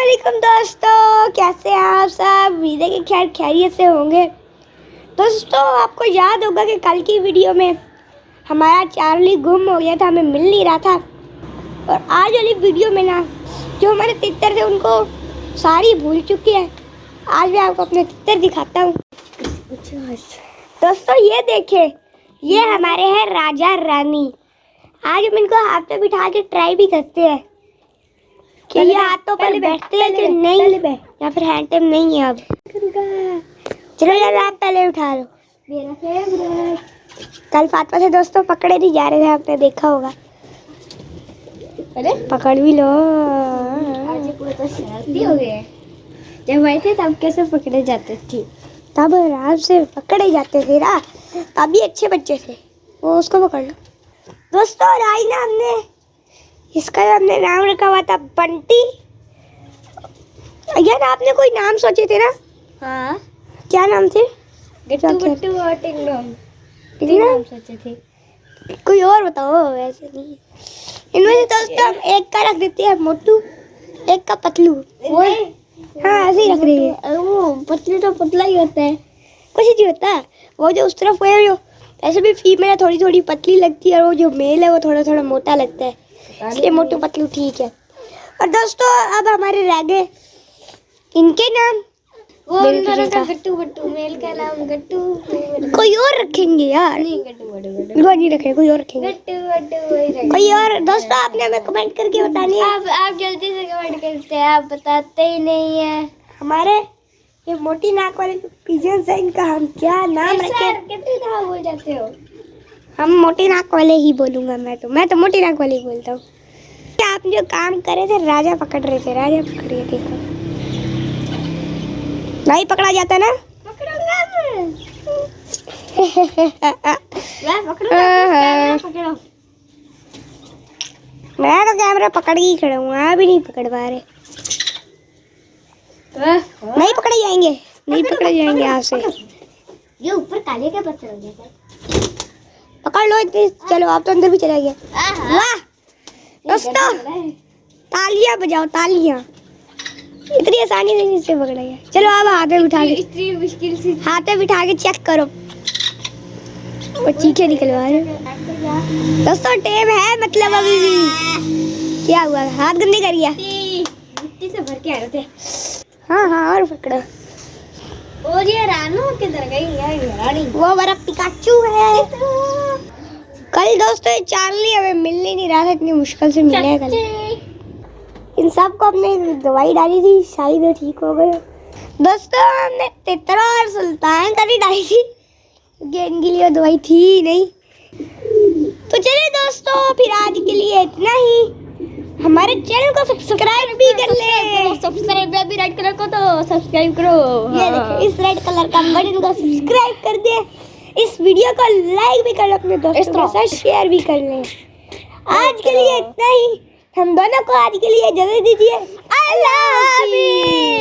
वालेकुम दोस्तों, कैसे हैं आप सब। उम्मीद है कि खैर खैरियत से होंगे। दोस्तों आपको याद होगा कि कल की वीडियो में हमारा चार्ली गुम हो गया था, हमें मिल नहीं रहा था। और आज वाली वीडियो में ना जो हमारे तितर थे उनको सारी भूल चुकी है। आज मैं आपको अपने तितर दिखाता हूँ। दोस्तों ये देखें, ये हमारे हैं राजा रानी। आज हम इनको हाथ पे बिठा के ट्राई भी करते हैं कि ये हाथों पर बैठते हैं कि नहीं, या फिर हैंड टाइम नहीं है। अब चलो यार आप पहले उठा लो। मेरा फेवरेट। कल फातिमा से दोस्तों पकड़े नहीं जा रहे थे, आपने देखा होगा। अरे पकड़ भी लो। आज पूरा तो शरारती हो गए। जब आए थे तब कैसे पकड़े जाते थे, तब आराम से पकड़े जाते थे ना, तभी अच्छे बच्चे थे। वो उसको पकड़ लो दोस्तों। आज ना हमने इसका हमने नाम रखा हुआ था बंटी। यार आपने कोई नाम सोचे थे ना? हाँ। क्या नाम थे? गट्टू गट्टू और टिंगडोंग। तीन नाम सोचे थे, कोई और बताओ। वैसे नहीं, इनमें से दोस्तों हम एक का रख देते हैं मोटू, एक का पतलू। वो हाँ ऐसे ही रख देंगे। वो पतलू तो पतला ही होता है, कुछ नहीं होता। वो जो उस तरफ है, जो ऐसे भी फीमेल थोड़ी थोड़ी पतली लगती है, और वो जो मेल है वो थोड़ा थोड़ा मोटा लगता है, इसलिए मोटू पतलू ठीक है। और दोस्तों अब हमारे रह गए इनके नाम। वो का गट्टू गट्टू, मेल का नाम गट्टू। कोई और रखेंगे यार? नहीं गट्टू गट्टू नहीं रखेंगे, कोई और रखेंगे। गट्टू गट्टू कोई और। दोस्तों आपने हमें कमेंट करके बतानी है। आप जल्दी से कमेंट करते हैं, आप बताते ही नहीं है। हमारे ये मोटी नाक वाले पिजन्स है, इनका हम क्या नाम रखें? कितनी दफा बोल जाते हो? हम मोटी नाक वाले ही बोलूँगा। मैं तो मोटी नाक वाले ही बोलता हूँ। आप जो काम कर रहे थे, राजा पकड़ रहे थे, राजा पकड़ रहे थे। नहीं पकड़ा जाता ना? पकड़ूंगा मैं पकड़ो। मैं तो कैमरा पकड़ ही खड़ा हूँ, आप भी नहीं पकड़ पा रहे। नहीं पकड़े जाएंगे, नहीं पकड़े जाएंगे आपसे। ये ऊपर काले का पत्थर हो गया, पकड़ लो। चलो आप तो अंदर भी चला गया। वाह दोस्तों तालियां बजाओ, तालियां। इतनी आसानी से इससे पकड़ा गया। चलो अब हाथ में बिठा के, इतनी मुश्किल से हाथ में बिठा के चेक करो। वो चीखे निकलवा रहे दोस्तों। टेप है मतलब अभी भी। क्या हुआ, हाथ गंदे कर गया? मिट्टी से भर के आ रहे थे। हाँ और पकड़ो। और ये रानू किधर गई है? वो हमारा पिकाचू है। कल दोस्तों चार्ली हमें मिल नहीं रहा था, इतनी मुश्किल से मिले कल। इन सब को हमने दवाई डाली थी, शायद वो ठीक हो गए। दोस्तों हमने तितरा और सुल्तान का भी डाली थी, क्योंकि इनके लिए दवाई थी ही नहीं। तो चलिए दोस्तों फिर आज के लिए इतना ही। हमारे चैनल को सब्सक्राइब भी कर ले। सब्सक्राइब भी रेड कलर को तो सब्सक्राइब करो। ये देखिए इस रेड कलर का बटन को सब्सक्राइब कर दे। इस वीडियो को लाइक भी कर लो, अपने दोस्तों के साथ शेयर भी कर लें। आज के लिए इतना ही। हम दोनों को आज के लिए इजाजत दीजिए। अल्लाह हाफ़िज़।